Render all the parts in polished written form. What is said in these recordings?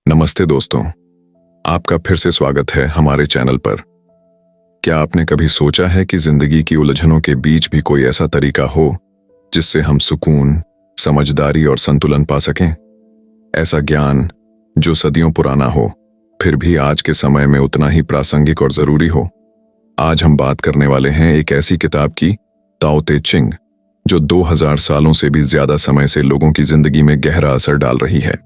नमस्ते दोस्तों, आपका फिर से स्वागत है हमारे चैनल पर। क्या आपने कभी सोचा है कि जिंदगी की उलझनों के बीच भी कोई ऐसा तरीका हो जिससे हम सुकून, समझदारी और संतुलन पा सकें? ऐसा ज्ञान जो सदियों पुराना हो, फिर भी आज के समय में उतना ही प्रासंगिक और जरूरी हो। आज हम बात करने वाले हैं एक ऐसी किताब की, ताओ ते चिंग, जो 2000 सालों से भी ज्यादा समय से लोगों की जिंदगी में गहरा असर डाल रही है।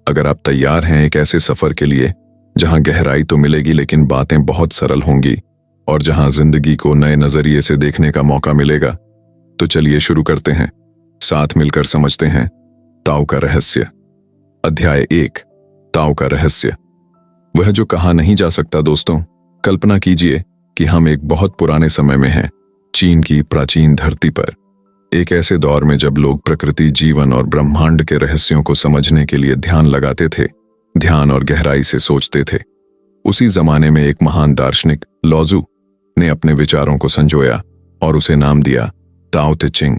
अगर आप तैयार हैं एक ऐसे सफर के लिए जहां गहराई तो मिलेगी लेकिन बातें बहुत सरल होंगी और जहां जिंदगी को नए नजरिए से देखने का मौका मिलेगा, तो चलिए शुरू करते हैं। साथ मिलकर समझते हैं ताओ का रहस्य। अध्याय 1, ताओ का रहस्य। वह जो कहा नहीं जा सकता। दोस्तों, कल्पना कीजिए कि हम एक बहुत पुराने समय में हैं, चीन की प्राचीन धरती पर, एक ऐसे दौर में जब लोग प्रकृति, जीवन और ब्रह्मांड के रहस्यों को समझने के लिए ध्यान लगाते थे, ध्यान और गहराई से सोचते थे। उसी जमाने में एक महान दार्शनिक लाओज़ू ने अपने विचारों को संजोया और उसे नाम दिया ताओ ते चिंग।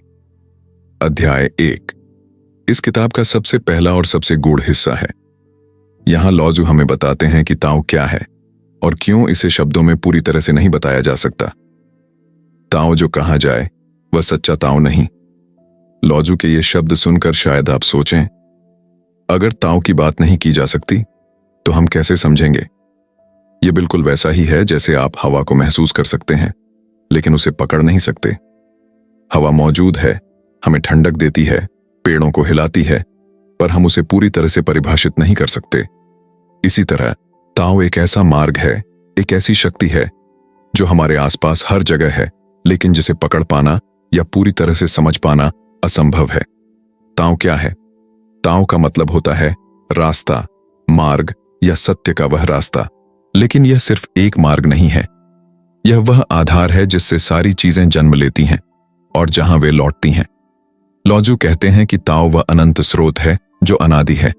अध्याय 1 इस किताब का सबसे पहला और सबसे गूढ़ हिस्सा है। यहां लाओज़ू हमें बताते हैं कि ताओ क्या है और क्यों इसे शब्दों में पूरी तरह से नहीं बताया जा सकता। ताओ जो कहा जाए वह सच्चा ताओ नहीं। लाओज़ू के ये शब्द सुनकर शायद आप सोचें, अगर ताओ की बात नहीं की जा सकती तो हम कैसे समझेंगे? यह बिल्कुल वैसा ही है जैसे आप हवा को महसूस कर सकते हैं लेकिन उसे पकड़ नहीं सकते। हवा मौजूद है, हमें ठंडक देती है, पेड़ों को हिलाती है, पर हम उसे पूरी तरह से परिभाषित नहीं कर सकते। इसी तरह ताओ एक ऐसा मार्ग है, एक ऐसी शक्ति है जो हमारे आसपास हर जगह है, लेकिन जिसे पकड़ पाना या पूरी तरह से समझ पाना असंभव है। ताओ क्या है? ताओ का मतलब होता है रास्ता, मार्ग या सत्य का वह रास्ता। लेकिन यह सिर्फ एक मार्ग नहीं है, यह वह आधार है जिससे सारी चीजें जन्म लेती हैं और जहां वे लौटती हैं। लाओज़ू कहते हैं कि ताओ वह अनंत स्रोत है जो अनादि है,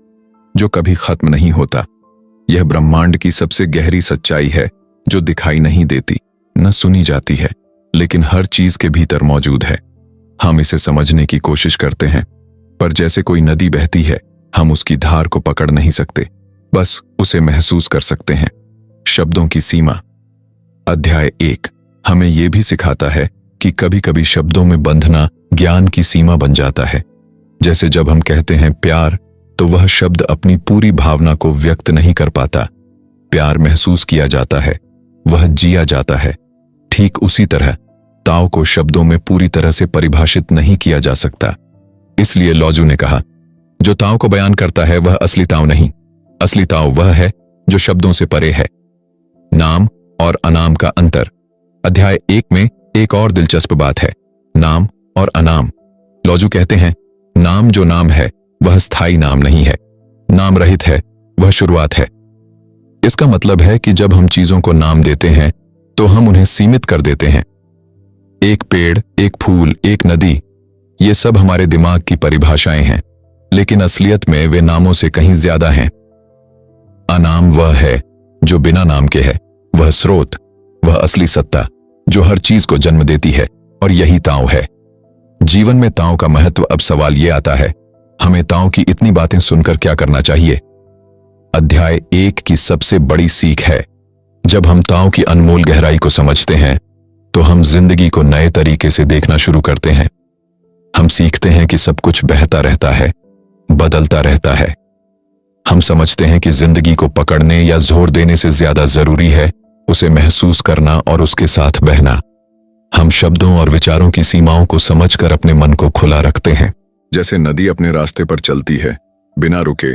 जो कभी खत्म नहीं होता। यह ब्रह्मांड की सबसे गहरी सच्चाई है जो दिखाई नहीं देती, न सुनी जाती है, लेकिन हर चीज के भीतर मौजूद है। हम इसे समझने की कोशिश करते हैं, पर जैसे कोई नदी बहती है, हम उसकी धार को पकड़ नहीं सकते, बस उसे महसूस कर सकते हैं। शब्दों की सीमा। अध्याय 1 हमें यह भी सिखाता है कि कभी कभी शब्दों में बंधना ज्ञान की सीमा बन जाता है। जैसे जब हम कहते हैं प्यार, तो वह शब्द अपनी पूरी भावना को व्यक्त नहीं कर पाता। प्यार महसूस किया जाता है, वह जिया जाता है। ठीक उसी तरह ताओ को शब्दों में पूरी तरह से परिभाषित नहीं किया जा सकता। इसलिए लाओज़ू ने कहा, जो ताओ को बयान करता है वह असली ताओ नहीं। असली ताओ वह है जो शब्दों से परे है। नाम और अनाम का अंतर। अध्याय 1 में एक और दिलचस्प बात है, नाम और अनाम। लाओज़ू कहते हैं, नाम जो नाम है वह स्थायी नाम नहीं है, नाम रहित है, वह शुरुआत है। इसका मतलब है कि जब हम चीजों को नाम देते हैं तो हम उन्हें सीमित कर देते हैं। एक पेड़, एक फूल, एक नदी, ये सब हमारे दिमाग की परिभाषाएं हैं, लेकिन असलियत में वे नामों से कहीं ज्यादा हैं। अनाम वह है जो बिना नाम के है, वह स्रोत, वह असली सत्ता जो हर चीज को जन्म देती है, और यही ताओ है। जीवन में ताओ का महत्व। अब सवाल यह आता है, हमें ताओ की इतनी बातें सुनकर क्या करना चाहिए? अध्याय 1 की सबसे बड़ी सीख है, जब हम ताओ की अनमोल गहराई को समझते हैं तो हम जिंदगी को नए तरीके से देखना शुरू करते हैं। हम सीखते हैं कि सब कुछ बहता रहता है, बदलता रहता है। हम समझते हैं कि जिंदगी को पकड़ने या जोर देने से ज्यादा जरूरी है उसे महसूस करना और उसके साथ बहना। हम शब्दों और विचारों की सीमाओं को समझकर अपने मन को खुला रखते हैं। जैसे नदी अपने रास्ते पर चलती है, बिना रुके,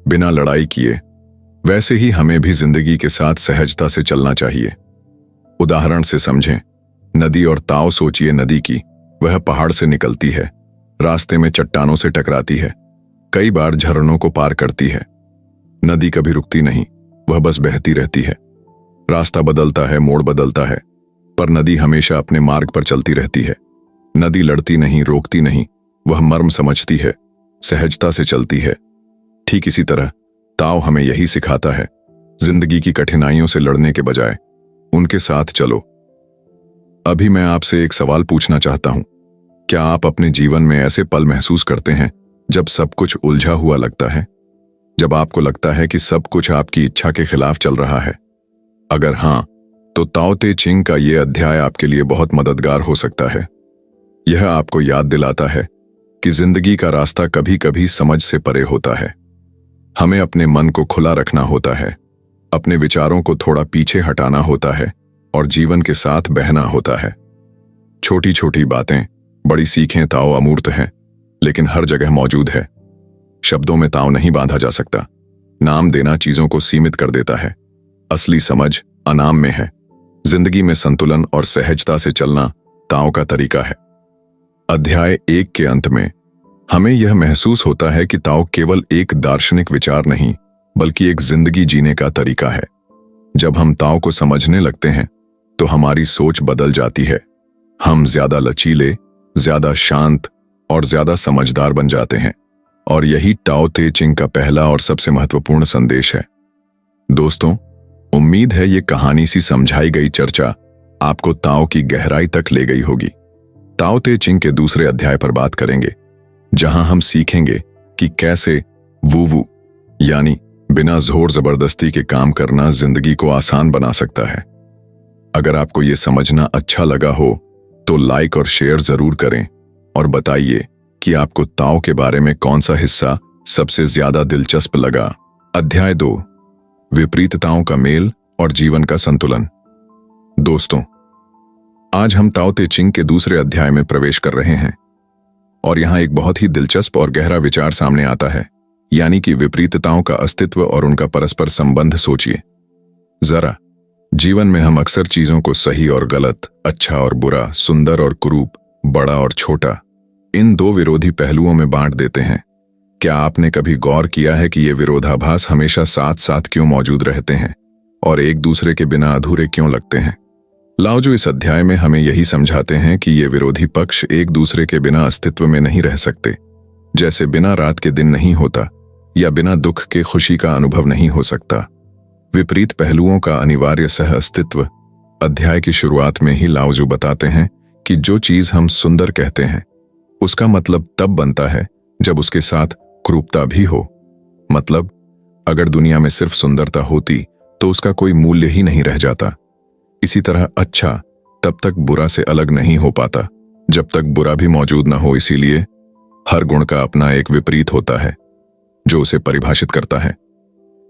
बिना लड़ाई किए, वैसे ही हमें भी जिंदगी के साथ सहजता से चलना चाहिए। उदाहरण से समझें, नदी और ताओ। सोचिए नदी की, वह पहाड़ से निकलती है, रास्ते में चट्टानों से टकराती है, कई बार झरनों को पार करती है। नदी कभी रुकती नहीं, वह बस बहती रहती है। रास्ता बदलता है, मोड़ बदलता है, पर नदी हमेशा अपने मार्ग पर चलती रहती है। नदी लड़ती नहीं, रोकती नहीं, वह मर्म समझती है, सहजता से चलती है। ठीक इसी तरह ताओ हमें यही सिखाता है, जिंदगी की कठिनाइयों से लड़ने के बजाय उनके साथ चलो। अभी मैं आपसे एक सवाल पूछना चाहता हूं, क्या आप अपने जीवन में ऐसे पल महसूस करते हैं जब सब कुछ उलझा हुआ लगता है? जब आपको लगता है कि सब कुछ आपकी इच्छा के खिलाफ चल रहा है? अगर हाँ, तो ताओ ते चिंग का ये अध्याय आपके लिए बहुत मददगार हो सकता है। यह आपको याद दिलाता है कि जिंदगी का रास्ता कभी कभी समझ से परे होता है। हमें अपने मन को खुला रखना होता है, अपने विचारों को थोड़ा पीछे हटाना होता है और जीवन के साथ बहना होता है। छोटी छोटी बातें, बड़ी सीखें ताओ अमूर्त हैं, लेकिन हर जगह मौजूद है। शब्दों में ताव नहीं बांधा जा सकता। नाम देना चीजों को सीमित कर देता है। असली समझ अनाम में है। जिंदगी में संतुलन और सहजता से चलना ताओ का तरीका है। अध्याय 1 के अंत में हमें यह महसूस होता है कि ताओ केवल एक दार्शनिक विचार नहीं, बल्कि एक जिंदगी जीने का तरीका है। जब हम ताओ को समझने लगते हैं तो हमारी सोच बदल जाती है। हम ज्यादा लचीले, ज्यादा शांत और ज्यादा समझदार बन जाते हैं। और यही ताओ ते चिंग का पहला और सबसे महत्वपूर्ण संदेश है। दोस्तों, उम्मीद है ये कहानी सी समझाई गई चर्चा आपको ताओ की गहराई तक ले गई होगी। ताओ ते चिंग के दूसरे अध्याय पर बात करेंगे, जहां हम सीखेंगे कि कैसे वू यानी बिना जोर जबरदस्ती के काम करना जिंदगी को आसान बना सकता है। अगर आपको ये समझना अच्छा लगा हो तो लाइक और शेयर जरूर करें और बताइए कि आपको ताओ के बारे में कौन सा हिस्सा सबसे ज्यादा दिलचस्प लगा। अध्याय 2, विपरीतताओं का मेल और जीवन का संतुलन। दोस्तों, आज हम ताओ ते चिंग के दूसरे अध्याय में प्रवेश कर रहे हैं और यहां एक बहुत ही दिलचस्प और गहरा विचार सामने आता है, यानी कि विपरीतताओं का अस्तित्व और उनका परस्पर संबंध। सोचिए जरा, जीवन में हम अक्सर चीजों को सही और गलत, अच्छा और बुरा, सुंदर और कुरूप, बड़ा और छोटा, इन दो विरोधी पहलुओं में बांट देते हैं। क्या आपने कभी गौर किया है कि ये विरोधाभास हमेशा साथ साथ क्यों मौजूद रहते हैं और एक दूसरे के बिना अधूरे क्यों लगते हैं? लाओजू इस अध्याय में हमें यही समझाते हैं कि ये विरोधी पक्ष एक दूसरे के बिना अस्तित्व में नहीं रह सकते। जैसे बिना रात के दिन नहीं होता या बिना दुख के खुशी का अनुभव नहीं हो सकता। विपरीत पहलुओं का अनिवार्य सह अस्तित्व। अध्याय की शुरुआत में ही लाओजू बताते हैं कि जो चीज हम सुंदर कहते हैं उसका मतलब तब बनता है जब उसके साथ क्रूरता भी हो। मतलब, अगर दुनिया में सिर्फ सुंदरता होती तो उसका कोई मूल्य ही नहीं रह जाता। इसी तरह अच्छा तब तक बुरा से अलग नहीं हो पाता जब तक बुरा भी मौजूद न हो। इसीलिए हर गुण का अपना एक विपरीत होता है जो उसे परिभाषित करता है।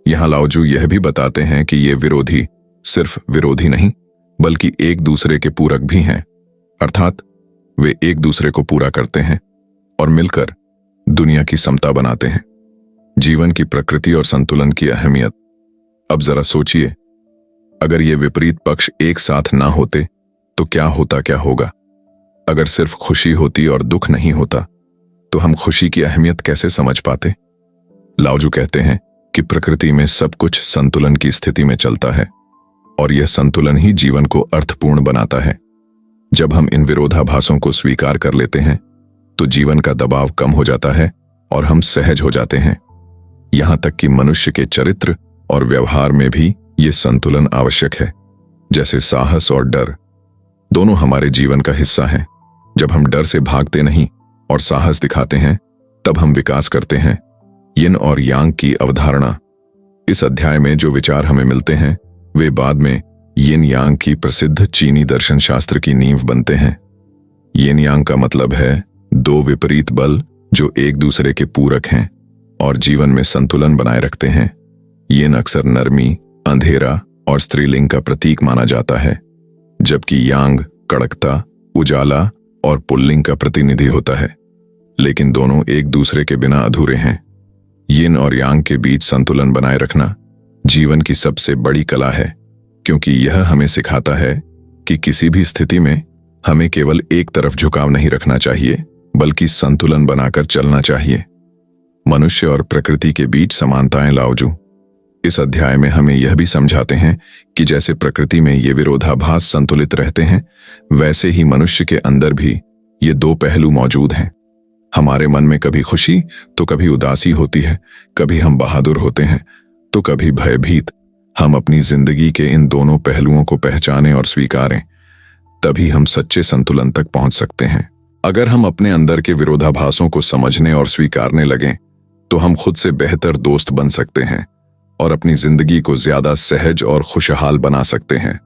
यहां लाओजू यह भी बताते हैं कि ये विरोधी सिर्फ विरोधी नहीं, बल्कि एक दूसरे के पूरक भी हैं। अर्थात वे एक दूसरे को पूरा करते हैं और मिलकर दुनिया की समता बनाते हैं। जीवन की प्रकृति और संतुलन की अहमियत। अब जरा सोचिए, अगर ये विपरीत पक्ष एक साथ ना होते तो क्या होगा? अगर सिर्फ खुशी होती और दुख नहीं होता तो हम खुशी की अहमियत कैसे समझ पाते? लाओजू कहते हैं कि प्रकृति में सब कुछ संतुलन की स्थिति में चलता है और यह संतुलन ही जीवन को अर्थपूर्ण बनाता है। जब हम इन विरोधाभासों को स्वीकार कर लेते हैं तो जीवन का दबाव कम हो जाता है और हम सहज हो जाते हैं। यहां तक कि मनुष्य के चरित्र और व्यवहार में भी ये संतुलन आवश्यक है। जैसे साहस और डर दोनों हमारे जीवन का हिस्सा हैं। जब हम डर से भागते नहीं और साहस दिखाते हैं तब हम विकास करते हैं। यिन और यांग की अवधारणा। इस अध्याय में जो विचार हमें मिलते हैं वे बाद में यिन यांग की प्रसिद्ध चीनी दर्शन शास्त्र की नींव बनते हैं। यिन यांग का मतलब है दो विपरीत बल जो एक दूसरे के पूरक हैं और जीवन में संतुलन बनाए रखते हैं। यिन अक्सर नरमी, अंधेरा और स्त्रीलिंग का प्रतीक माना जाता है, जबकि यांग कड़कता, उजाला और पुल्लिंग का प्रतिनिधि होता है। लेकिन दोनों एक दूसरे के बिना अधूरे हैं। यिन और यांग के बीच संतुलन बनाए रखना जीवन की सबसे बड़ी कला है, क्योंकि यह हमें सिखाता है कि किसी भी स्थिति में हमें केवल एक तरफ झुकाव नहीं रखना चाहिए, बल्कि संतुलन बनाकर चलना चाहिए। मनुष्य और प्रकृति के बीच समानताएं। लाओजू इस अध्याय में हमें यह भी समझाते हैं कि जैसे प्रकृति में ये विरोधाभास संतुलित रहते हैं, वैसे ही मनुष्य के अंदर भी ये दो पहलू मौजूद हैं। हमारे मन में कभी खुशी तो कभी उदासी होती है, कभी हम बहादुर होते हैं तो कभी भयभीत। हम अपनी जिंदगी के इन दोनों पहलुओं को पहचानें और स्वीकारें, तभी हम सच्चे संतुलन तक पहुंच सकते हैं। अगर हम अपने अंदर के विरोधाभासों को समझने और स्वीकारने लगें तो हम खुद से बेहतर दोस्त बन सकते हैं और अपनी जिंदगी को ज्यादा सहज और खुशहाल बना सकते हैं।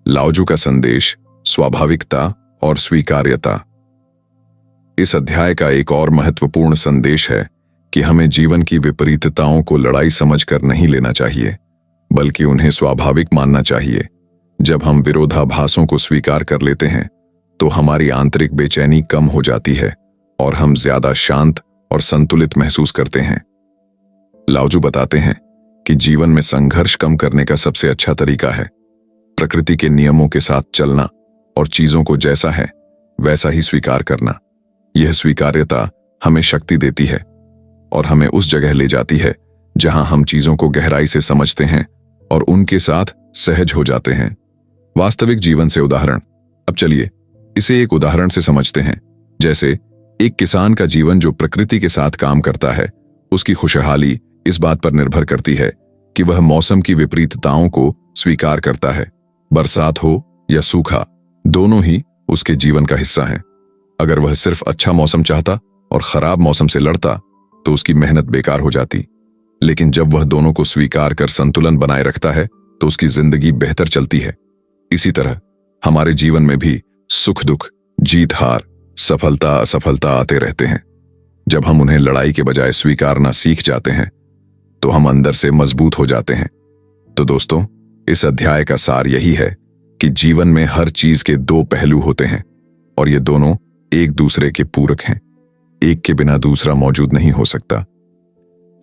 लाओजू का संदेश, स्वाभाविकता और स्वीकार्यता। इस अध्याय का एक और महत्वपूर्ण संदेश है कि हमें जीवन की विपरीतताओं को लड़ाई समझकर नहीं लेना चाहिए, बल्कि उन्हें स्वाभाविक मानना चाहिए। जब हम विरोधाभासों को स्वीकार कर लेते हैं तो हमारी आंतरिक बेचैनी कम हो जाती है और हम ज्यादा शांत और संतुलित महसूस करते हैं। लाओजू बताते हैं कि जीवन में संघर्ष कम करने का सबसे अच्छा तरीका है प्रकृति के नियमों के साथ चलना और चीजों को जैसा है वैसा ही स्वीकार करना। यह स्वीकार्यता हमें शक्ति देती है और हमें उस जगह ले जाती है जहां हम चीजों को गहराई से समझते हैं और उनके साथ सहज हो जाते हैं। वास्तविक जीवन से उदाहरण। अब चलिए इसे एक उदाहरण से समझते हैं। जैसे एक किसान का जीवन जो प्रकृति के साथ काम करता है, उसकी खुशहाली इस बात पर निर्भर करती है कि वह मौसम की विपरीतताओं को स्वीकार करता है। बरसात हो या सूखा, दोनों ही उसके जीवन का हिस्सा हैं। अगर वह सिर्फ अच्छा मौसम चाहता और खराब मौसम से लड़ता तो उसकी मेहनत बेकार हो जाती। लेकिन जब वह दोनों को स्वीकार कर संतुलन बनाए रखता है तो उसकी जिंदगी बेहतर चलती है। इसी तरह हमारे जीवन में भी सुख दुख, जीत हार, सफलता असफलता आते रहते हैं। जब हम उन्हें लड़ाई के बजाय स्वीकारना सीख जाते हैं तो हम अंदर से मजबूत हो जाते हैं। तो दोस्तों, इस अध्याय का सार यही है कि जीवन में हर चीज के दो पहलू होते हैं और ये दोनों एक दूसरे के पूरक हैं। एक के बिना दूसरा मौजूद नहीं हो सकता।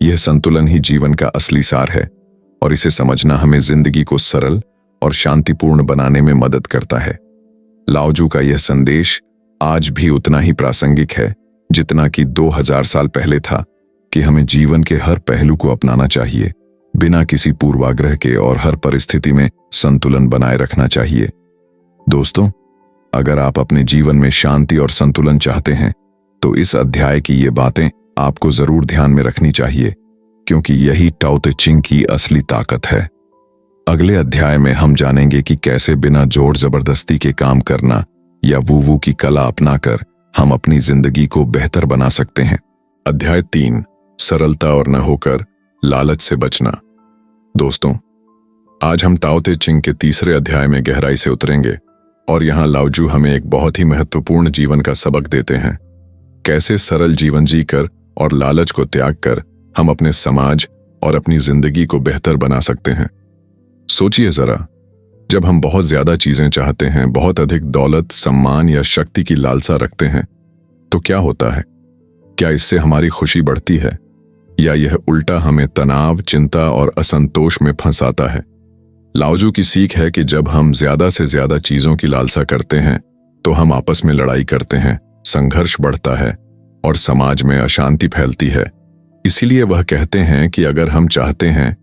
यह संतुलन ही जीवन का असली सार है और इसे समझना हमें जिंदगी को सरल और शांतिपूर्ण बनाने में मदद करता है। लाओजू का यह संदेश आज भी उतना ही प्रासंगिक है जितना कि 2000 साल पहले था कि हमें जीवन के हर पहलू को अपनाना चाहिए, बिना किसी पूर्वाग्रह के, और हर परिस्थिति में संतुलन बनाए रखना चाहिए। दोस्तों, अगर आप अपने जीवन में शांति और संतुलन चाहते हैं तो इस अध्याय की ये बातें आपको जरूर ध्यान में रखनी चाहिए, क्योंकि यही टाओ ते चिंग की असली ताकत है। अगले अध्याय में हम जानेंगे कि कैसे बिना जोर जबरदस्ती के काम करना या वू की कला अपनाकर हम अपनी जिंदगी को बेहतर बना सकते हैं। अध्याय 3, सरलता और न होकर लालच से बचना। दोस्तों, आज हम टाओ ते चिंग के तीसरे अध्याय में गहराई से उतरेंगे और यहाँ लाओजू हमें एक बहुत ही महत्वपूर्ण जीवन का सबक देते हैं। कैसे सरल जीवन जीकर और लालच को त्याग कर हम अपने समाज और अपनी जिंदगी को बेहतर बना सकते हैं। सोचिए जरा, जब हम बहुत ज्यादा चीजें चाहते हैं, बहुत अधिक दौलत, सम्मान या शक्ति की लालसा रखते हैं, तो क्या होता है? क्या इससे हमारी खुशी बढ़ती है या यह उल्टा हमें तनाव, चिंता और असंतोष में फंसाता है? लाओजू की सीख है कि जब हम ज्यादा से ज्यादा चीजों की लालसा करते हैं तो हम आपस में लड़ाई करते हैं, संघर्ष बढ़ता है और समाज में अशांति फैलती है। इसीलिए वह कहते हैं कि अगर हम चाहते हैं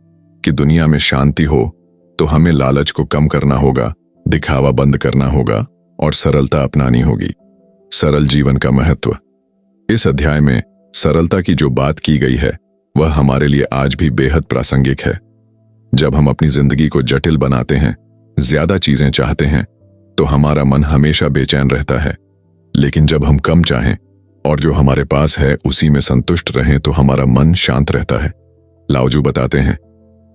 कि दुनिया में शांति हो तो हमें लालच को कम करना होगा, दिखावा बंद करना होगा और सरलता अपनानी होगी। सरल जीवन का महत्व। इस अध्याय में सरलता की जो बात की गई है वह हमारे लिए आज भी बेहद प्रासंगिक है। जब हम अपनी जिंदगी को जटिल बनाते हैं, ज्यादा चीजें चाहते हैं, तो हमारा मन हमेशा बेचैन रहता है। लेकिन जब हम कम चाहें और जो हमारे पास है उसी में संतुष्ट रहें तो हमारा मन शांत रहता है। लाओजू बताते हैं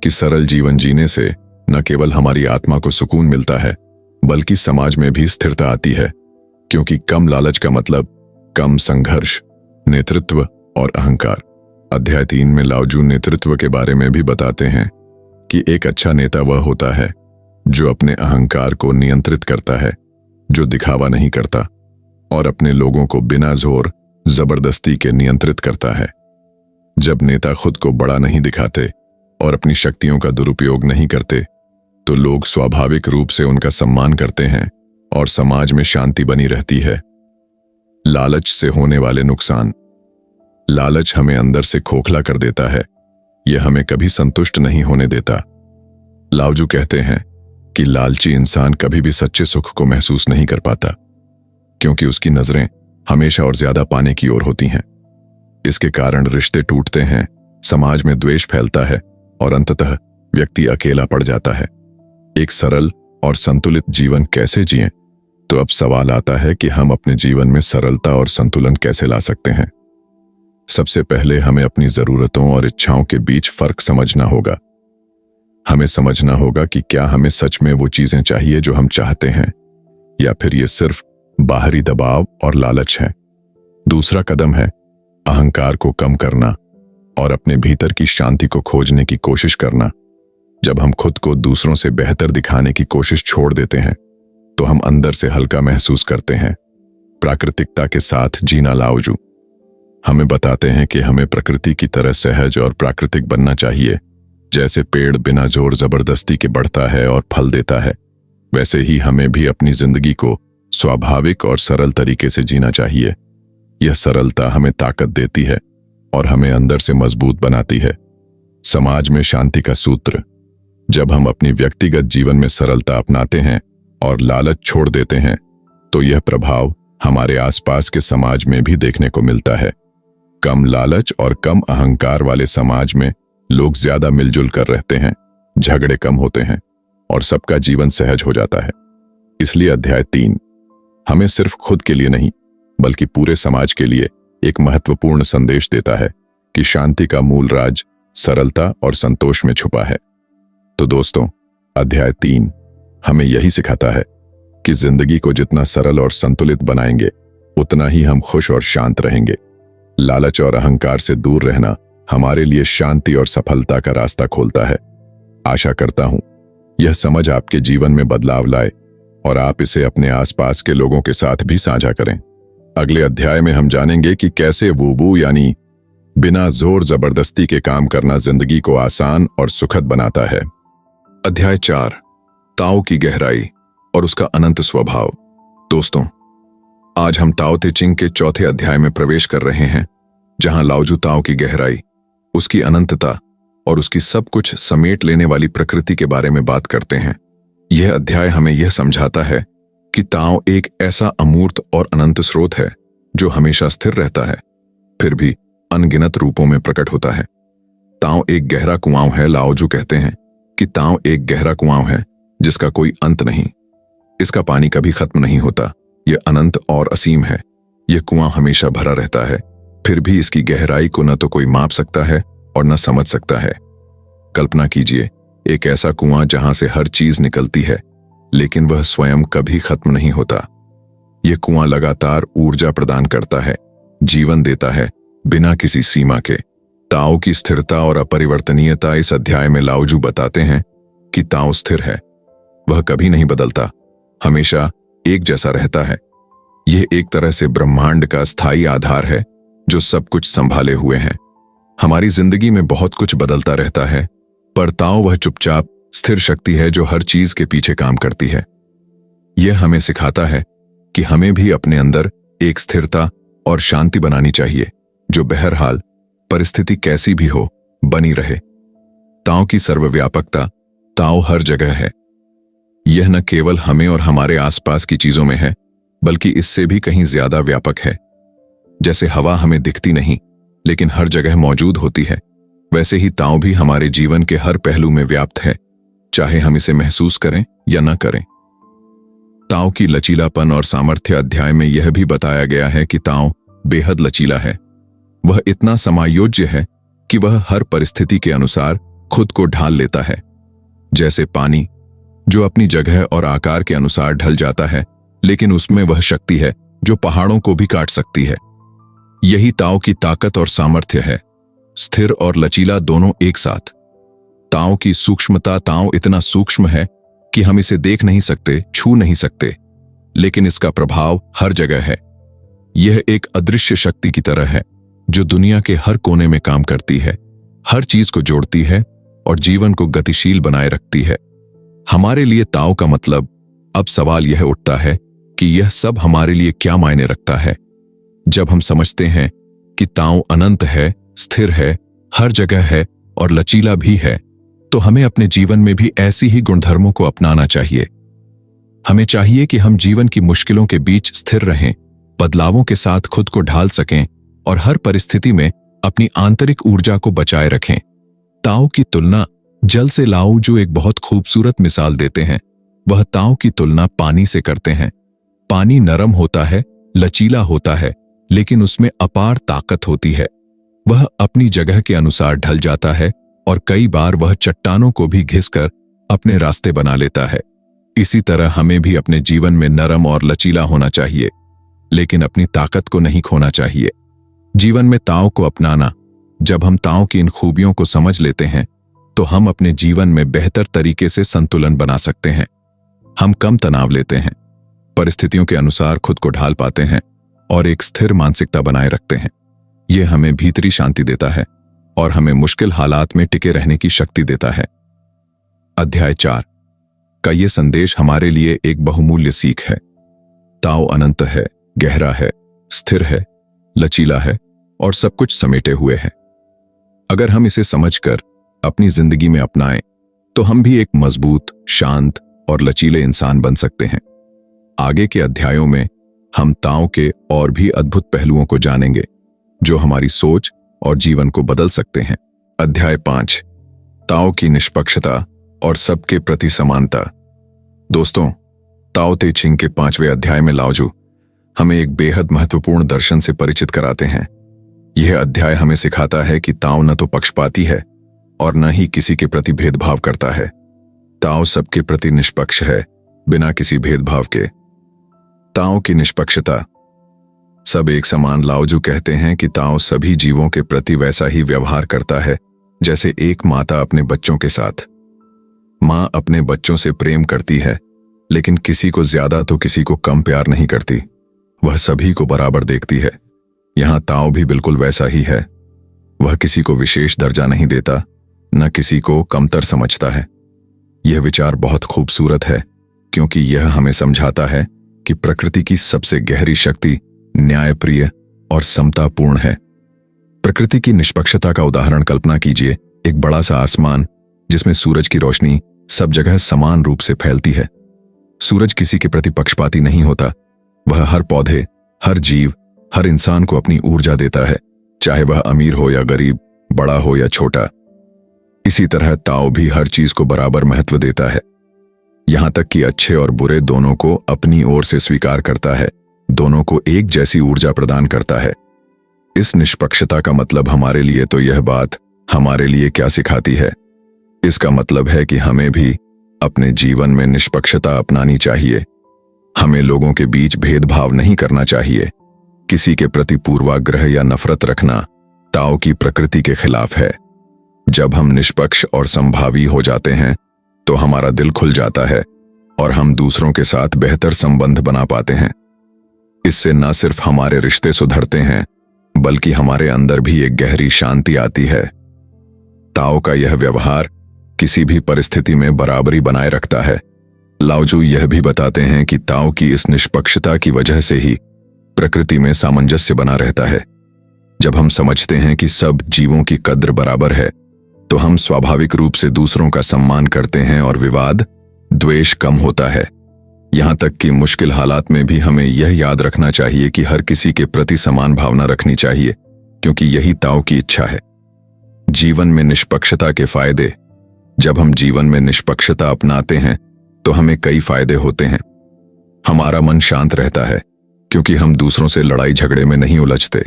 कि सरल जीवन जीने से न केवल हमारी आत्मा को सुकून मिलता है, बल्कि समाज में भी स्थिरता आती है, क्योंकि कम लालच का मतलब कम संघर्ष, नेतृत्व और अहंकार। अध्याय 3 में लाओजू नेतृत्व के बारे में भी बताते हैं कि एक अच्छा नेता वह होता है जो अपने अहंकार को नियंत्रित करता है, जो दिखावा नहीं करता और अपने लोगों को बिना जोर जबरदस्ती के नियंत्रित करता है। जब नेता खुद को बड़ा नहीं दिखाते और अपनी शक्तियों का दुरुपयोग नहीं करते तो लोग स्वाभाविक रूप से उनका सम्मान करते हैं और समाज में शांति बनी रहती है। लालच से होने वाले नुकसान। लालच हमें अंदर से खोखला कर देता है, यह हमें कभी संतुष्ट नहीं होने देता। लाओजू कहते हैं कि लालची इंसान कभी भी सच्चे सुख को महसूस नहीं कर पाता, क्योंकि उसकी नजरें हमेशा और ज्यादा पाने की ओर होती हैं। इसके कारण रिश्ते टूटते हैं, समाज में द्वेष फैलता है और अंततः व्यक्ति अकेला पड़ जाता है। एक सरल और संतुलित जीवन कैसे जिएं? तो अब सवाल आता है कि हम अपने जीवन में सरलता और संतुलन कैसे ला सकते हैं। सबसे पहले हमें अपनी जरूरतों और इच्छाओं के बीच फर्क समझना होगा। हमें समझना होगा कि क्या हमें सच में वो चीजें चाहिए जो हम चाहते हैं, या फिर ये सिर्फ बाहरी दबाव और लालच है। दूसरा कदम है अहंकार को कम करना और अपने भीतर की शांति को खोजने की कोशिश करना। जब हम खुद को दूसरों से बेहतर दिखाने की कोशिश छोड़ देते हैं तो हम अंदर से हल्का महसूस करते हैं। प्राकृतिकता के साथ जीना लाओजू हमें बताते हैं कि हमें प्रकृति की तरह सहज और प्राकृतिक बनना चाहिए। जैसे पेड़ बिना जोर जबरदस्ती के बढ़ता है और फल देता है, वैसे ही हमें भी अपनी जिंदगी को स्वाभाविक और सरल तरीके से जीना चाहिए। यह सरलता हमें ताकत देती है और हमें अंदर से मजबूत बनाती है। समाज में शांति का सूत्र: जब हम अपनी व्यक्तिगत जीवन में सरलता अपनाते हैं और लालच छोड़ देते हैं तो यह प्रभाव हमारे आसपास के समाज में भी देखने को मिलता है। कम लालच और कम अहंकार वाले समाज में लोग ज्यादा मिलजुल कर रहते हैं, झगड़े कम होते हैं और सबका जीवन सहज हो जाता है। इसलिए अध्याय 3 हमें सिर्फ खुद के लिए नहीं बल्कि पूरे समाज के लिए एक महत्वपूर्ण संदेश देता है कि शांति का मूल राज सरलता और संतोष में छुपा है। तो दोस्तों, अध्याय 3 हमें यही सिखाता है कि जिंदगी को जितना सरल और संतुलित बनाएंगे उतना ही हम खुश और शांत रहेंगे। लालच और अहंकार से दूर रहना हमारे लिए शांति और सफलता का रास्ता खोलता है। आशा करता हूं यह समझ आपके जीवन में बदलाव लाए और आप इसे अपने आसपास के लोगों के साथ भी साझा करें। अगले अध्याय में हम जानेंगे कि कैसे वू यानी बिना जोर जबरदस्ती के काम करना जिंदगी को आसान और सुखद बनाता है। अध्याय 4 ताओ की गहराई और उसका अनंत स्वभाव। दोस्तों, आज हम ताओ ते चिंग के चौथे अध्याय में प्रवेश कर रहे हैं, जहां लाओजू ताओ की गहराई, उसकी अनंतता और उसकी सब कुछ समेट लेने वाली प्रकृति के बारे में बात करते हैं। यह अध्याय हमें यह समझाता है कि ताओ एक ऐसा अमूर्त और अनंत स्रोत है जो हमेशा स्थिर रहता है, फिर भी अनगिनत रूपों में प्रकट होता है। ताओ एक गहरा कुआं है। लाओजू कहते हैं कि ताओ एक गहरा कुआं है जिसका कोई अंत नहीं। इसका पानी कभी खत्म नहीं होता। यह अनंत और असीम है। यह कुआं हमेशा भरा रहता है, फिर भी इसकी गहराई को न तो कोई माप सकता है और न समझ सकता है। कल्पना कीजिए एक ऐसा कुआं जहां से हर चीज निकलती है, लेकिन वह स्वयं कभी खत्म नहीं होता। यह कुआं लगातार ऊर्जा प्रदान करता है, जीवन देता है, बिना किसी सीमा के। ताओ की स्थिरता और अपरिवर्तनीयता इस अध्याय में लाओजू बताते हैं कि ताओ स्थिर है। वह कभी नहीं बदलता, हमेशा एक जैसा रहता है। यह एक तरह से ब्रह्मांड का स्थायी आधार है जो सब कुछ संभाले हुए है। हमारी जिंदगी में बहुत कुछ बदलता रहता है, पर ताओ वह चुपचाप स्थिर शक्ति है जो हर चीज के पीछे काम करती है। यह हमें सिखाता है कि हमें भी अपने अंदर एक स्थिरता और शांति बनानी चाहिए जो बहरहाल परिस्थिति कैसी भी हो बनी रहे। ताओ की सर्वव्यापकता, ताओ हर जगह है। यह न केवल हमें और हमारे आसपास की चीजों में है, बल्कि इससे भी कहीं ज्यादा व्यापक है। जैसे हवा हमें दिखती नहीं लेकिन हर जगह मौजूद होती है, वैसे ही ताओ भी हमारे जीवन के हर पहलू में व्याप्त है, चाहे हम इसे महसूस करें या न करें। ताओ की लचीलापन और सामर्थ्य अध्याय में यह भी बताया गया है कि ताओ बेहद लचीला है। वह इतना समायोज्य है कि वह हर परिस्थिति के अनुसार खुद को ढाल लेता है। जैसे पानी जो अपनी जगह और आकार के अनुसार ढल जाता है, लेकिन उसमें वह शक्ति है जो पहाड़ों को भी काट सकती है। यही ताओ की ताकत और सामर्थ्य है, स्थिर और लचीला दोनों एक साथ। ताओ की सूक्ष्मता, ताओ इतना सूक्ष्म है कि हम इसे देख नहीं सकते, छू नहीं सकते, लेकिन इसका प्रभाव हर जगह है। यह एक अदृश्य शक्ति की तरह है जो दुनिया के हर कोने में काम करती है, हर चीज को जोड़ती है और जीवन को गतिशील बनाए रखती है। हमारे लिए ताओ का मतलब, अब सवाल यह उठता है कि यह सब हमारे लिए क्या मायने रखता है। जब हम समझते हैं कि ताओ अनंत है, स्थिर है, हर जगह है और लचीला भी है, तो हमें अपने जीवन में भी ऐसी ही गुणधर्मों को अपनाना चाहिए। हमें चाहिए कि हम जीवन की मुश्किलों के बीच स्थिर रहें, बदलावों के साथ खुद को ढाल सकें और हर परिस्थिति में अपनी आंतरिक ऊर्जा को बचाए रखें। ताओ की तुलना जल से लाओजू एक बहुत खूबसूरत मिसाल देते हैं। वह ताओ की तुलना पानी से करते हैं। पानी नरम होता है, लचीला होता है, लेकिन उसमें अपार ताकत होती है। वह अपनी जगह के अनुसार ढल जाता है और कई बार वह चट्टानों को भी घिसकर अपने रास्ते बना लेता है। इसी तरह हमें भी अपने जीवन में नरम और लचीला होना चाहिए, लेकिन अपनी ताकत को नहीं खोना चाहिए। जीवन में ताओ को अपनाना। जब हम ताओ की इन खूबियों को समझ लेते हैं तो हम अपने जीवन में बेहतर तरीके से संतुलन बना सकते हैं। हम कम तनाव लेते हैं, परिस्थितियों के अनुसार खुद को ढाल पाते हैं और एक स्थिर मानसिकता बनाए रखते हैं। यह हमें भीतरी शांति देता है और हमें मुश्किल हालात में टिके रहने की शक्ति देता है। अध्याय 4 का यह संदेश हमारे लिए एक बहुमूल्य सीख है। ताओ अनंत है, गहरा है, स्थिर है, लचीला है और सब कुछ समेटे हुए है। अगर हम इसे समझकर अपनी जिंदगी में अपनाएं तो हम भी एक मजबूत, शांत और लचीले इंसान बन सकते हैं। आगे के अध्यायों में हम ताओ के और भी अद्भुत पहलुओं को जानेंगे जो हमारी सोच और जीवन को बदल सकते हैं। अध्याय 5 ताओ की निष्पक्षता और सबके प्रति समानता। दोस्तों, ताओ ते चिंग के 5वें अध्याय में लाओजू हमें एक बेहद महत्वपूर्ण दर्शन से परिचित कराते हैं। यह अध्याय हमें सिखाता है कि ताओ न तो पक्षपाती है और न ही किसी के प्रति भेदभाव करता है। ताओ सबके प्रति निष्पक्ष है, बिना किसी भेदभाव के। ताओ की निष्पक्षता। सब एक समान। लाओजू कहते हैं कि ताओ सभी जीवों के प्रति वैसा ही व्यवहार करता है जैसे एक माता अपने बच्चों के साथ। मां अपने बच्चों से प्रेम करती है, लेकिन किसी को ज्यादा तो किसी को कम प्यार नहीं करती। वह सभी को बराबर देखती है। यहां ताओ भी बिल्कुल वैसा ही है। वह किसी को विशेष दर्जा नहीं देता, न किसी को कमतर समझता है। यह विचार बहुत खूबसूरत है क्योंकि यह हमें समझाता है कि प्रकृति की सबसे गहरी शक्ति न्यायप्रिय और समतापूर्ण है। प्रकृति की निष्पक्षता का उदाहरण कल्पना कीजिए। एक बड़ा सा आसमान जिसमें सूरज की रोशनी सब जगह समान रूप से फैलती है। सूरज किसी के प्रति पक्षपाती नहीं होता। वह हर पौधे, हर जीव, हर इंसान को अपनी ऊर्जा देता है, चाहे वह अमीर हो या गरीब, बड़ा हो या छोटा। इसी तरह ताओ भी हर चीज को बराबर महत्व देता है, यहां तक कि अच्छे और बुरे दोनों को अपनी ओर से स्वीकार करता है, दोनों को एक जैसी ऊर्जा प्रदान करता है। इस निष्पक्षता का मतलब हमारे लिए तो यह बात हमारे लिए क्या सिखाती है? इसका मतलब है कि हमें भी अपने जीवन में निष्पक्षता अपनानी चाहिए। हमें लोगों के बीच भेदभाव नहीं करना चाहिए। किसी के प्रति पूर्वाग्रह या नफरत रखना ताओ की प्रकृति के खिलाफ है। जब हम निष्पक्ष और संभावी हो जाते हैं तो हमारा दिल खुल जाता है और हम दूसरों के साथ बेहतर संबंध बना पाते हैं। इससे न सिर्फ हमारे रिश्ते सुधरते हैं, बल्कि हमारे अंदर भी एक गहरी शांति आती है। ताओ का यह व्यवहार किसी भी परिस्थिति में बराबरी बनाए रखता है। लाओजू यह भी बताते हैं कि ताओ की इस निष्पक्षता की वजह से ही प्रकृति में सामंजस्य बना रहता है। जब हम समझते हैं कि सब जीवों की कद्र बराबर है, तो हम स्वाभाविक रूप से दूसरों का सम्मान करते हैं और विवाद, द्वेष कम होता है। यहां तक कि मुश्किल हालात में भी हमें यह याद रखना चाहिए कि हर किसी के प्रति समान भावना रखनी चाहिए, क्योंकि यही ताओ की इच्छा है। जीवन में निष्पक्षता के फायदे। जब हम जीवन में निष्पक्षता अपनाते हैं तो हमें कई फायदे होते हैं। हमारा मन शांत रहता है क्योंकि हम दूसरों से लड़ाई झगड़े में नहीं उलझते।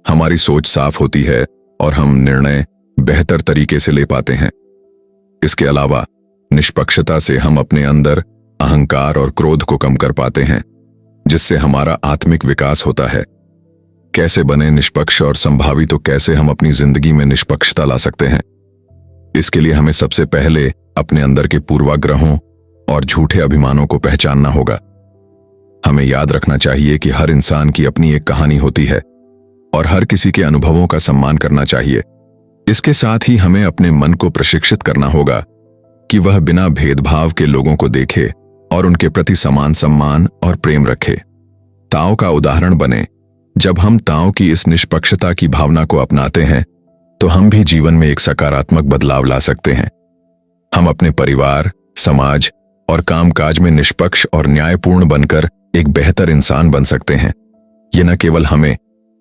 हमारी सोच साफ होती है और हम निर्णय बेहतर तरीके से ले पाते हैं। इसके अलावा निष्पक्षता से हम अपने अंदर अहंकार और क्रोध को कम कर पाते हैं, जिससे हमारा आत्मिक विकास होता है। कैसे बने निष्पक्ष और संभावी? तो कैसे हम अपनी जिंदगी में निष्पक्षता ला सकते हैं? इसके लिए हमें सबसे पहले अपने अंदर के पूर्वाग्रहों और झूठे अभिमानों को पहचानना होगा। हमें याद रखना चाहिए कि हर इंसान की अपनी एक कहानी होती है और हर किसी के अनुभवों का सम्मान करना चाहिए। इसके साथ ही हमें अपने मन को प्रशिक्षित करना होगा कि वह बिना भेदभाव के लोगों को देखे और उनके प्रति समान सम्मान और प्रेम रखे। ताओ का उदाहरण बने। जब हम ताओ की इस निष्पक्षता की भावना को अपनाते हैं तो हम भी जीवन में एक सकारात्मक बदलाव ला सकते हैं। हम अपने परिवार, समाज और कामकाज में निष्पक्ष और न्यायपूर्ण बनकर एक बेहतर इंसान बन सकते हैं। ये न केवल हमें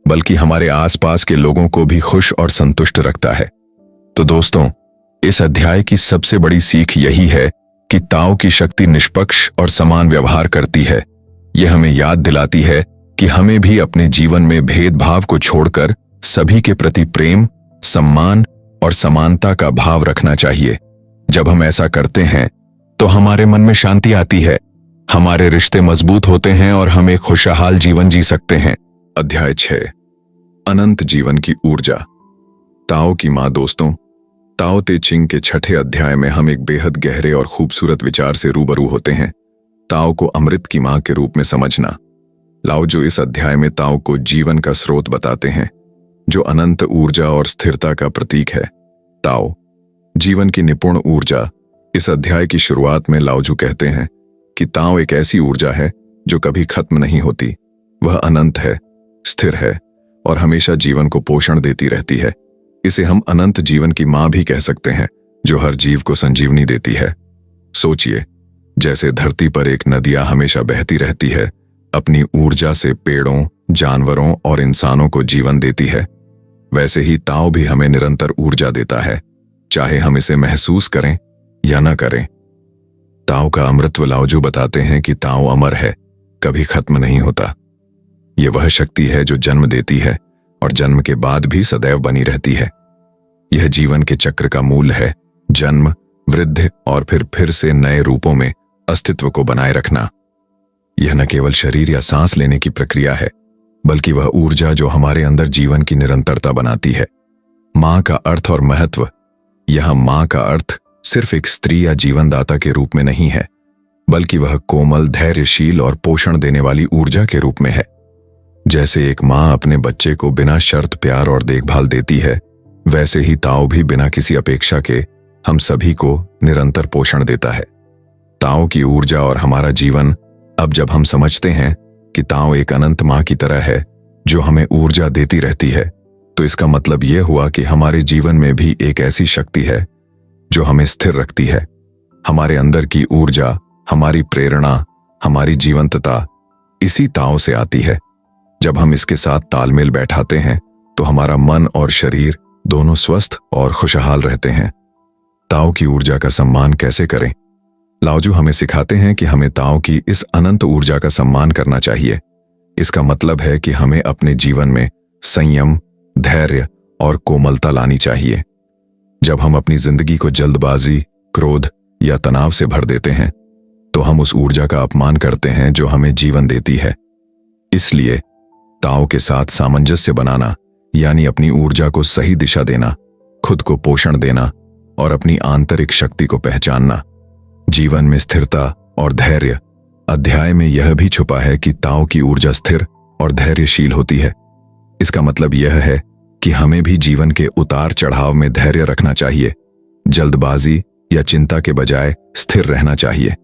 बल्कि हमारे आसपास के लोगों को भी खुश और संतुष्ट रखता है। तो दोस्तों, इस अध्याय की सबसे बड़ी सीख यही है कि ताओ की शक्ति निष्पक्ष और समान व्यवहार करती है। यह हमें याद दिलाती है कि हमें भी अपने जीवन में भेदभाव को छोड़कर सभी के प्रति प्रेम, सम्मान और समानता का भाव रखना चाहिए। जब हम ऐसा करते हैं तो हमारे मन में शांति आती है, हमारे रिश्ते मजबूत होते हैं और हम एक खुशहाल जीवन जी सकते हैं। अध्याय 6, अनंत जीवन की ऊर्जा। ताओ की मां। दोस्तों, ताओ ते चिंग के 6ठे अध्याय में हम एक बेहद गहरे और खूबसूरत विचार से रूबरू होते हैं, ताओ को अमृत की मां के रूप में समझना। लाओजू इस अध्याय में ताओ को जीवन का स्रोत बताते हैं, जो अनंत ऊर्जा और स्थिरता का प्रतीक है। ताओ, जीवन की निपुण ऊर्जा। इस अध्याय की शुरुआत में लाओजू कहते हैं कि ताओ एक ऐसी ऊर्जा है जो कभी खत्म नहीं होती। वह अनंत है, स्थिर है और हमेशा जीवन को पोषण देती रहती है। इसे हम अनंत जीवन की मां भी कह सकते हैं, जो हर जीव को संजीवनी देती है। सोचिए, जैसे धरती पर एक नदियां हमेशा बहती रहती है, अपनी ऊर्जा से पेड़ों, जानवरों और इंसानों को जीवन देती है, वैसे ही ताओ भी हमें निरंतर ऊर्जा देता है, चाहे हम इसे महसूस करें या न करें। ताओ का अमृतत्व। लाओजू बताते हैं कि ताओ अमर है, कभी खत्म नहीं होता। यह वह शक्ति है जो जन्म देती है और जन्म के बाद भी सदैव बनी रहती है। यह जीवन के चक्र का मूल है, जन्म, वृद्धि और फिर से नए रूपों में अस्तित्व को बनाए रखना। यह न केवल शरीर या सांस लेने की प्रक्रिया है, बल्कि वह ऊर्जा जो हमारे अंदर जीवन की निरंतरता बनाती है। मां का अर्थ और महत्व। यहां मां का अर्थ सिर्फ एक स्त्री या जीवनदाता के रूप में नहीं है, बल्कि वह कोमल, धैर्यशील और पोषण देने वाली ऊर्जा के रूप में है। जैसे एक मां अपने बच्चे को बिना शर्त प्यार और देखभाल देती है, वैसे ही ताओ भी बिना किसी अपेक्षा के हम सभी को निरंतर पोषण देता है। ताओ की ऊर्जा और हमारा जीवन। अब जब हम समझते हैं कि ताओ एक अनंत मां की तरह है जो हमें ऊर्जा देती रहती है, तो इसका मतलब यह हुआ कि हमारे जीवन में भी एक ऐसी शक्ति है जो हमें स्थिर रखती है। हमारे अंदर की ऊर्जा, हमारी प्रेरणा, हमारी जीवंतता इसी ताओ से आती है। जब हम इसके साथ तालमेल बैठाते हैं तो हमारा मन और शरीर दोनों स्वस्थ और खुशहाल रहते हैं। ताओ की ऊर्जा का सम्मान कैसे करें? लाओजू हमें सिखाते हैं कि हमें ताओ की इस अनंत ऊर्जा का सम्मान करना चाहिए। इसका मतलब है कि हमें अपने जीवन में संयम, धैर्य और कोमलता लानी चाहिए। जब हम अपनी जिंदगी को जल्दबाजी, क्रोध या तनाव से भर देते हैं, तो हम उस ऊर्जा का अपमान करते हैं जो हमें जीवन देती है। इसलिए ताओ के साथ सामंजस्य बनाना, यानी अपनी ऊर्जा को सही दिशा देना, खुद को पोषण देना और अपनी आंतरिक शक्ति को पहचानना। जीवन में स्थिरता और धैर्य। अध्याय में यह भी छुपा है कि ताओ की ऊर्जा स्थिर और धैर्यशील होती है। इसका मतलब यह है कि हमें भी जीवन के उतार चढ़ाव में धैर्य रखना चाहिए। जल्दबाजी या चिंता के बजाय स्थिर रहना चाहिए।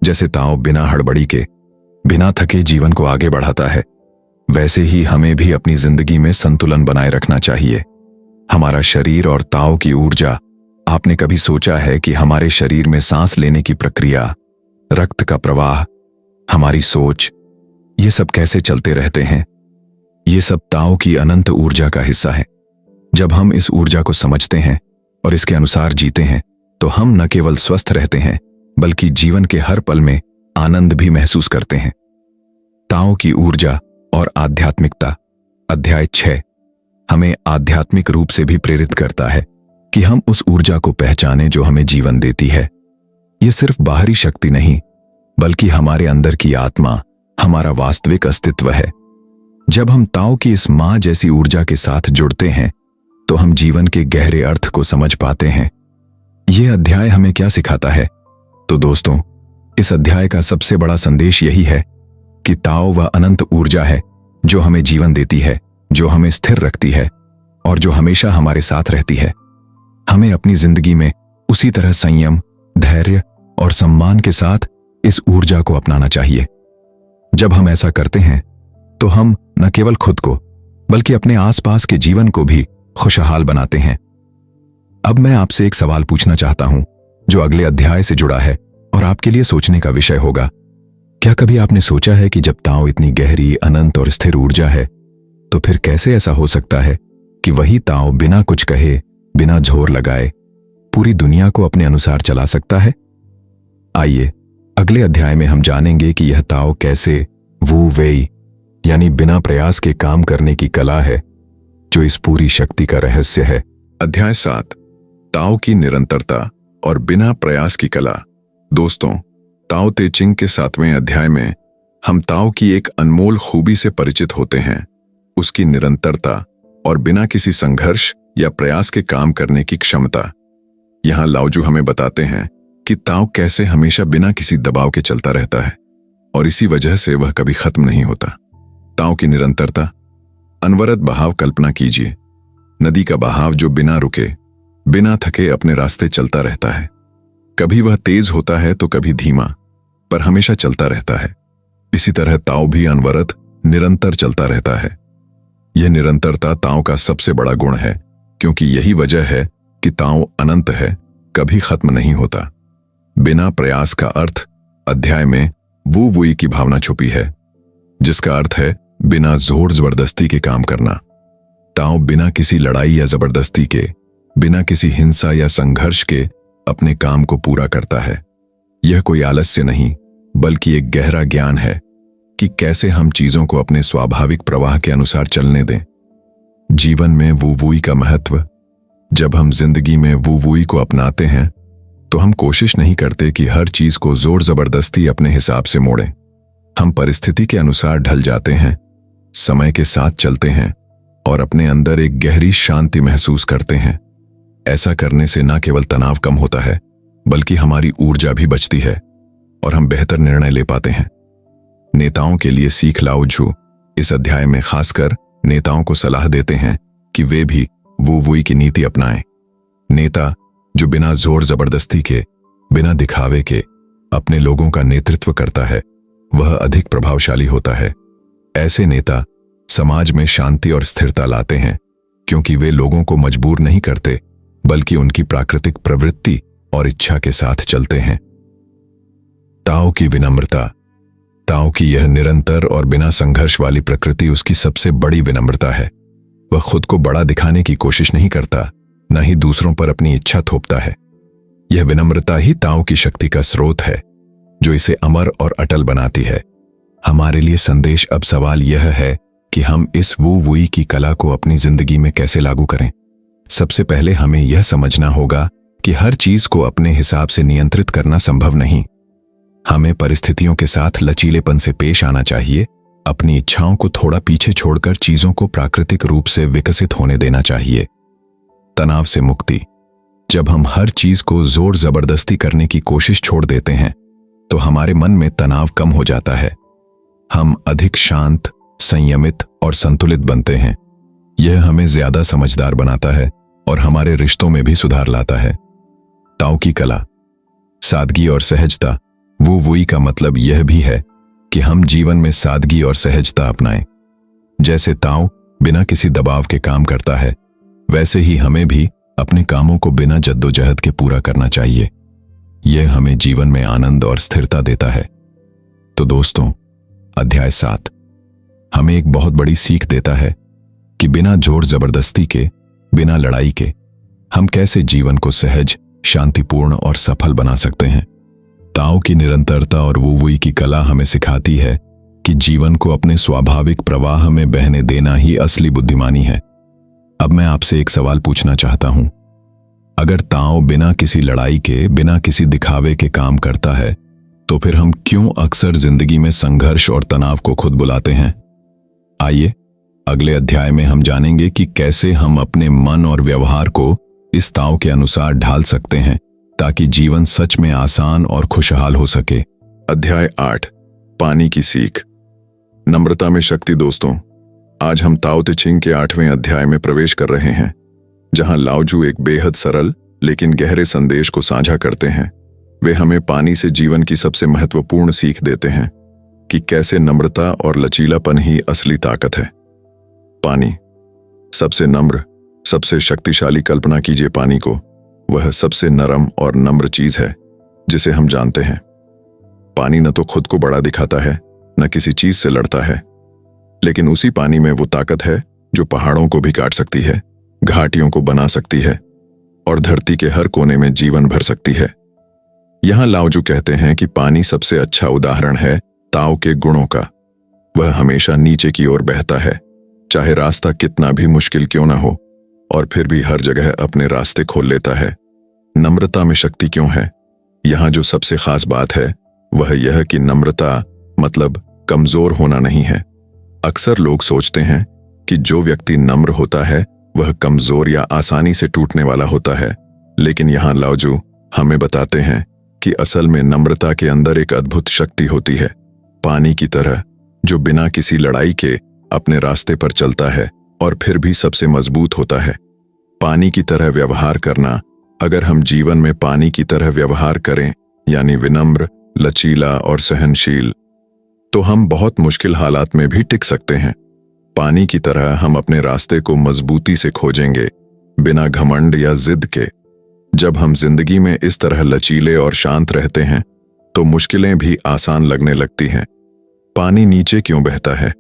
जैसे ताओ बिना हड़बड़ी के, बिना थके जीवन को आगे बढ़ाता है, वैसे ही हमें भी अपनी जिंदगी में संतुलन बनाए रखना चाहिए। हमारा शरीर और ताओ की ऊर्जा। आपने कभी सोचा है कि हमारे शरीर में सांस लेने की प्रक्रिया, रक्त का प्रवाह, हमारी सोच, ये सब कैसे चलते रहते हैं? ये सब ताओ की अनंत ऊर्जा का हिस्सा है। जब हम इस ऊर्जा को समझते हैं और इसके अनुसार जीते हैं, तो हम न केवल स्वस्थ रहते हैं, बल्कि जीवन के हर पल में आनंद भी महसूस करते हैं। ताओ की ऊर्जा और आध्यात्मिकता। अध्याय 6 हमें आध्यात्मिक रूप से भी प्रेरित करता है कि हम उस ऊर्जा को पहचानें जो हमें जीवन देती है। यह सिर्फ बाहरी शक्ति नहीं, बल्कि हमारे अंदर की आत्मा, हमारा वास्तविक अस्तित्व है। जब हम ताओ की इस मां जैसी ऊर्जा के साथ जुड़ते हैं, तो हम जीवन के गहरे अर्थ को समझ पाते हैं। यह अध्याय हमें क्या सिखाता है? तो दोस्तों, इस अध्याय का सबसे बड़ा संदेश यही है कि ताओ वह अनंत ऊर्जा है जो हमें जीवन देती है, जो हमें स्थिर रखती है और जो हमेशा हमारे साथ रहती है। हमें अपनी जिंदगी में उसी तरह संयम, धैर्य और सम्मान के साथ इस ऊर्जा को अपनाना चाहिए। जब हम ऐसा करते हैं, तो हम न केवल खुद को, बल्कि अपने आसपास के जीवन को भी खुशहाल बनाते हैं। अब मैं आपसे एक सवाल पूछना चाहता हूं, जो अगले अध्याय से जुड़ा है और आपके लिए सोचने का विषय होगा। क्या कभी आपने सोचा है कि जब ताओ इतनी गहरी, अनंत और स्थिर ऊर्जा है, तो फिर कैसे ऐसा हो सकता है कि वही ताओ बिना कुछ कहे, बिना जोर लगाए पूरी दुनिया को अपने अनुसार चला सकता है? आइए अगले अध्याय में हम जानेंगे कि यह ताओ कैसे वू वेई, यानी बिना प्रयास के काम करने की कला है, जो इस पूरी शक्ति का रहस्य है। अध्याय 7, ताओ की निरंतरता और बिना प्रयास की कला। दोस्तों, ताओ ते चिंग के 7वें अध्याय में हम ताओ की एक अनमोल खूबी से परिचित होते हैं, उसकी निरंतरता और बिना किसी संघर्ष या प्रयास के काम करने की क्षमता। यहां लाओजू हमें बताते हैं कि ताओ कैसे हमेशा बिना किसी दबाव के चलता रहता है और इसी वजह से वह कभी खत्म नहीं होता। ताओ की निरंतरता। अनवरत बहाव कल्पना कीजिए, नदी का बहाव जो बिना रुके, बिना थके अपने रास्ते चलता रहता है। कभी वह तेज होता है तो कभी धीमा, पर हमेशा चलता रहता है। इसी तरह ताओ भी अनवरत निरंतर चलता रहता है। यह निरंतरता ताओ का सबसे बड़ा गुण है, क्योंकि यही वजह है कि ताओ अनंत है, कभी खत्म नहीं होता। बिना प्रयास का अर्थ अध्याय में वू वुई की भावना छुपी है, जिसका अर्थ है बिना जोर जबरदस्ती के काम करना। ताओ बिना किसी लड़ाई या जबरदस्ती के, बिना किसी हिंसा या संघर्ष के अपने काम को पूरा करता है। यह कोई आलस्य नहीं, बल्कि एक गहरा ज्ञान है कि कैसे हम चीजों को अपने स्वाभाविक प्रवाह के अनुसार चलने दें। जीवन में वू वुई का महत्व। जब हम जिंदगी में वू वुई को अपनाते हैं तो हम कोशिश नहीं करते कि हर चीज को जोर जबरदस्ती अपने हिसाब से मोड़ें। हम परिस्थिति के अनुसार ढल जाते हैं, समय के साथ चलते हैं और अपने अंदर एक गहरी शांति महसूस करते हैं। ऐसा करने से न केवल तनाव कम होता है, बल्कि हमारी ऊर्जा भी बचती है और हम बेहतर निर्णय ले पाते हैं। नेताओं के लिए सीख लाओजू इस अध्याय में खासकर नेताओं को सलाह देते हैं कि वे भी वू वुई की नीति अपनाएं। नेता जो बिना जोर जबरदस्ती के, बिना दिखावे के अपने लोगों का नेतृत्व करता है, वह अधिक प्रभावशाली होता है। ऐसे नेता समाज में शांति और स्थिरता लाते हैं, क्योंकि वे लोगों को मजबूर नहीं करते, बल्कि उनकी प्राकृतिक प्रवृत्ति और इच्छा के साथ चलते हैं। ताओ की विनम्रता। ताओ की यह निरंतर और बिना संघर्ष वाली प्रकृति उसकी सबसे बड़ी विनम्रता है। वह खुद को बड़ा दिखाने की कोशिश नहीं करता, न ही दूसरों पर अपनी इच्छा थोपता है। यह विनम्रता ही ताओ की शक्ति का स्रोत है, जो इसे अमर और अटल बनाती है। हमारे लिए संदेश अब सवाल यह है कि हम इस वू वुई की कला को अपनी जिंदगी में कैसे लागू करें। सबसे पहले हमें यह समझना होगा कि हर चीज को अपने हिसाब से नियंत्रित करना संभव नहीं। हमें परिस्थितियों के साथ लचीलेपन से पेश आना चाहिए, अपनी इच्छाओं को थोड़ा पीछे छोड़कर चीजों को प्राकृतिक रूप से विकसित होने देना चाहिए। तनाव से मुक्ति। जब हम हर चीज को जोर जबरदस्ती करने की कोशिश छोड़ देते हैं तो हमारे मन में तनाव कम हो जाता है। हम अधिक शांत, संयमित और संतुलित बनते हैं। यह हमें ज्यादा समझदार बनाता है और हमारे रिश्तों में भी सुधार लाता है। ताओ की कला। सादगी और सहजता। वू वुई का मतलब यह भी है कि हम जीवन में सादगी और सहजता अपनाएं। जैसे ताओ बिना किसी दबाव के काम करता है, वैसे ही हमें भी अपने कामों को बिना जद्दोजहद के पूरा करना चाहिए। यह हमें जीवन में आनंद और स्थिरता देता है। तो दोस्तों, अध्याय 7 हमें एक बहुत बड़ी सीख देता है कि बिना जोर जबरदस्ती के, बिना लड़ाई के, हम कैसे जीवन को सहज, शांतिपूर्ण और सफल बना सकते हैं। ताओ की निरंतरता और वू वुई की कला हमें सिखाती है कि जीवन को अपने स्वाभाविक प्रवाह में बहने देना ही असली बुद्धिमानी है। अब मैं आपसे एक सवाल पूछना चाहता हूं। अगर ताओ बिना किसी लड़ाई के, बिना किसी दिखावे के काम करता है, तो फिर हम क्यों अक्सर जिंदगी में संघर्ष और तनाव को खुद बुलाते हैं? आइए अगले अध्याय में हम जानेंगे कि कैसे हम अपने मन और व्यवहार को इस ताओ के अनुसार ढाल सकते हैं, ताकि जीवन सच में आसान और खुशहाल हो सके। अध्याय 8 पानी की सीख। नम्रता में शक्ति। दोस्तों, आज हम ताओ ते चिंग के 8वें अध्याय में प्रवेश कर रहे हैं, जहां लाओजू एक बेहद सरल लेकिन गहरे संदेश को साझा करते हैं। वे हमें पानी से जीवन की सबसे महत्वपूर्ण सीख देते हैं कि कैसे नम्रता और लचीलापन ही असली ताकत है। पानी सबसे नम्र, सबसे शक्तिशाली। कल्पना कीजिए पानी को। वह सबसे नरम और नम्र चीज है जिसे हम जानते हैं। पानी न तो खुद को बड़ा दिखाता है, न किसी चीज से लड़ता है, लेकिन उसी पानी में वो ताकत है जो पहाड़ों को भी काट सकती है, घाटियों को बना सकती है और धरती के हर कोने में जीवन भर सकती है। यहां लाओजू कहते हैं कि पानी सबसे अच्छा उदाहरण है ताओ के गुणों का। वह हमेशा नीचे की ओर बहता है, चाहे रास्ता कितना भी मुश्किल क्यों ना हो, और फिर भी हर जगह अपने रास्ते खोल लेता है। नम्रता में शक्ति क्यों है? यहाँ जो सबसे खास बात है वह यह कि नम्रता मतलब कमजोर होना नहीं है। अक्सर लोग सोचते हैं कि जो व्यक्ति नम्र होता है वह कमजोर या आसानी से टूटने वाला होता है, लेकिन यहाँ लाओजू हमें बताते हैं कि असल में नम्रता के अंदर एक अद्भुत शक्ति होती है, पानी की तरह, जो बिना किसी लड़ाई के अपने रास्ते पर चलता है और फिर भी सबसे मजबूत होता है। पानी की तरह व्यवहार करना। अगर हम जीवन में पानी की तरह व्यवहार करें, यानी विनम्र, लचीला और सहनशील, तो हम बहुत मुश्किल हालात में भी टिक सकते हैं। पानी की तरह हम अपने रास्ते को मजबूती से खोजेंगे, बिना घमंड या जिद के। जब हम जिंदगी में इस तरह लचीले और शांत रहते हैं तो मुश्किलें भी आसान लगने लगती हैं। पानी नीचे क्यों बहता है?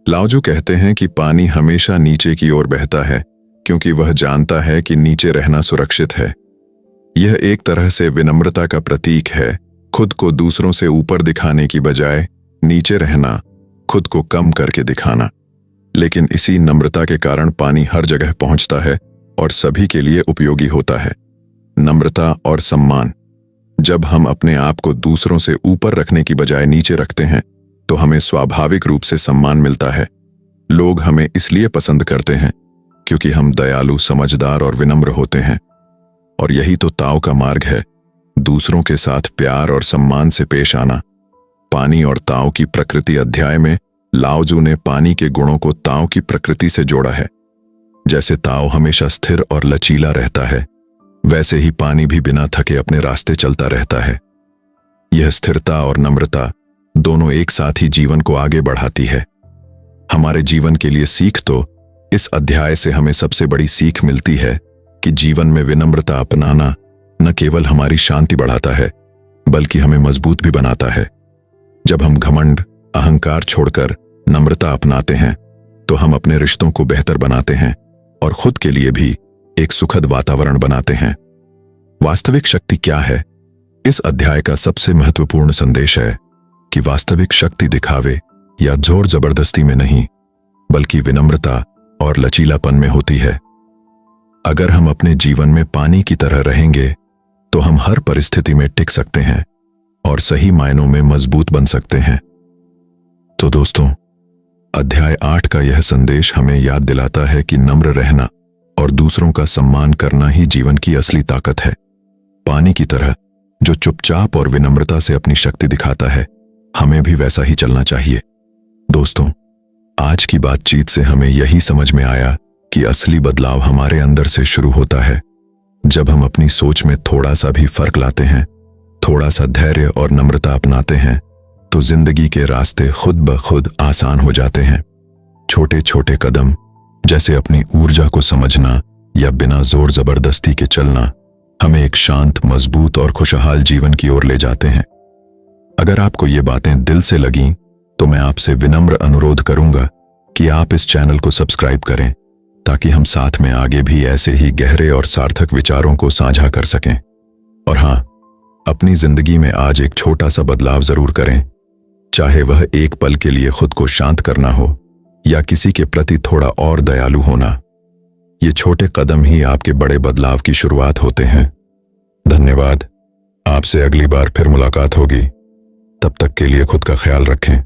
लाओजू कहते हैं कि पानी हमेशा नीचे की ओर बहता है क्योंकि वह जानता है कि नीचे रहना सुरक्षित है। यह एक तरह से विनम्रता का प्रतीक है, खुद को दूसरों से ऊपर दिखाने की बजाय नीचे रहना, खुद को कम करके दिखाना। लेकिन इसी नम्रता के कारण पानी हर जगह पहुंचता है और सभी के लिए उपयोगी होता है। नम्रता और सम्मान। जब हम अपने आप को दूसरों से ऊपर रखने की बजाय नीचे रखते हैं तो हमें स्वाभाविक रूप से सम्मान मिलता है। लोग हमें इसलिए पसंद करते हैं क्योंकि हम दयालु, समझदार और विनम्र होते हैं। और यही तो ताओ का मार्ग है, दूसरों के साथ प्यार और सम्मान से पेश आना। पानी और ताओ की प्रकृति अध्याय में लाओजू ने पानी के गुणों को ताओ की प्रकृति से जोड़ा है। जैसे ताओ हमेशा स्थिर और लचीला रहता है, वैसे ही पानी भी बिना थके अपने रास्ते चलता रहता है। यह स्थिरता और नम्रता दोनों एक साथ ही जीवन को आगे बढ़ाती है। हमारे जीवन के लिए सीख तो इस अध्याय से हमें सबसे बड़ी सीख मिलती है कि जीवन में विनम्रता अपनाना न केवल हमारी शांति बढ़ाता है बल्कि हमें मजबूत भी बनाता है। जब हम घमंड, अहंकार छोड़कर नम्रता अपनाते हैं तो हम अपने रिश्तों को बेहतर बनाते हैं और खुद के लिए भी एक सुखद वातावरण बनाते हैं। वास्तविक शक्ति क्या है? इस अध्याय का सबसे महत्वपूर्ण संदेश है कि वास्तविक शक्ति दिखावे या जोर जबरदस्ती में नहीं, बल्कि विनम्रता और लचीलापन में होती है। अगर हम अपने जीवन में पानी की तरह रहेंगे तो हम हर परिस्थिति में टिक सकते हैं और सही मायनों में मजबूत बन सकते हैं। तो दोस्तों, अध्याय 8 का यह संदेश हमें याद दिलाता है कि नम्र रहना और दूसरों का सम्मान करना ही जीवन की असली ताकत है। पानी की तरह जो चुपचाप और विनम्रता से अपनी शक्ति दिखाता है, हमें भी वैसा ही चलना चाहिए। दोस्तों, आज की बातचीत से हमें यही समझ में आया कि असली बदलाव हमारे अंदर से शुरू होता है। जब हम अपनी सोच में थोड़ा सा भी फर्क लाते हैं, थोड़ा सा धैर्य और नम्रता अपनाते हैं, तो जिंदगी के रास्ते खुद ब खुद आसान हो जाते हैं। छोटे छोटे कदम, जैसे अपनी ऊर्जा को समझना या बिना जोर जबरदस्ती के चलना, हमें एक शांत, मजबूत और खुशहाल जीवन की ओर ले जाते हैं। अगर आपको ये बातें दिल से लगीं, तो मैं आपसे विनम्र अनुरोध करूंगा कि आप इस चैनल को सब्सक्राइब करें ताकि हम साथ में आगे भी ऐसे ही गहरे और सार्थक विचारों को साझा कर सकें। और हाँ, अपनी जिंदगी में आज एक छोटा सा बदलाव जरूर करें, चाहे वह एक पल के लिए खुद को शांत करना हो या किसी के प्रति थोड़ा और दयालु होना। ये छोटे कदम ही आपके बड़े बदलाव की शुरुआत होते हैं। धन्यवाद। आपसे अगली बार फिर मुलाकात होगी। तब तक के लिए खुद का ख्याल रखें।